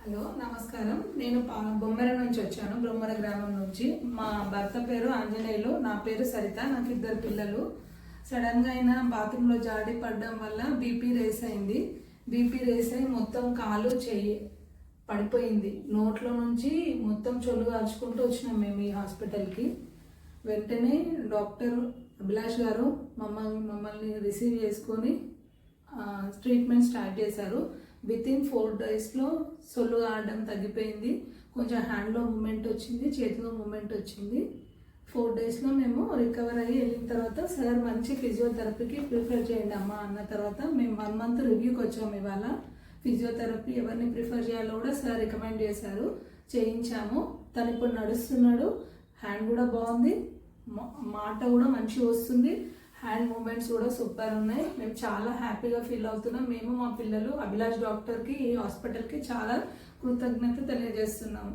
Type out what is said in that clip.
Hello నమస్కారం. నేను బొమ్మర నుంచి వచ్చాను, బొమ్మర గ్రామం నుంచి. మా భర్త పేరు ఆంజనేయులు, నా పేరు సరిత. నాకు 2 పిల్లలు. సడన్గా అయినా బాత్రూంలో జాడి పడడం వల్ల బీపీ రేస్ అయింది. బీపీ రేస్ అయి మొత్తం కాలు చెయ్యి పడిపోయింది. నోట్లో నుంచి మొత్తం చొల్లు కాల్చుకుంటూ వచ్చినాం మేము ఈ హాస్పిటల్కి. వెంటనే డాక్టర్ అభిలాష్ గారు మమ్మల్ని రిసీవ్ చేసుకొని ట్రీట్మెంట్ స్టార్ట్ చేశారు. వితిన్ 4 డేస్లో సొల్లు ఆడడం తగ్గిపోయింది. కొంచెం హ్యాండ్లో మూమెంట్ వచ్చింది, చేతిలో మూమెంట్ వచ్చింది. 4 డేస్లో మేము రికవర్ అయ్యి వెళ్ళిన తర్వాత సార్ మంచి ఫిజియోథెరపీకి ప్రిఫర్ చేయండి అమ్మా అన్న తర్వాత మేము 1 మంత్ రివ్యూకి వచ్చాము. ఇవాళ ఫిజియోథెరపీ ఎవరిని ప్రిఫర్ చేయాలో కూడా సార్ రికమెండ్ చేశారు, చేయించాము. తను ఇప్పుడు నడుస్తున్నాడు, హ్యాండ్ కూడా బాగుంది, మాట కూడా మంచిగా వస్తుంది, హ్యాండ్ మూమెంట్స్ కూడా సూపర్ ఉన్నాయి. మేము చాలా హ్యాపీగా ఫీల్ అవుతున్నాం. మేము మా పిల్లలు అభిలాష్ డాక్టర్కి, ఈ హాస్పిటల్కి చాలా కృతజ్ఞత తెలియజేస్తున్నాము.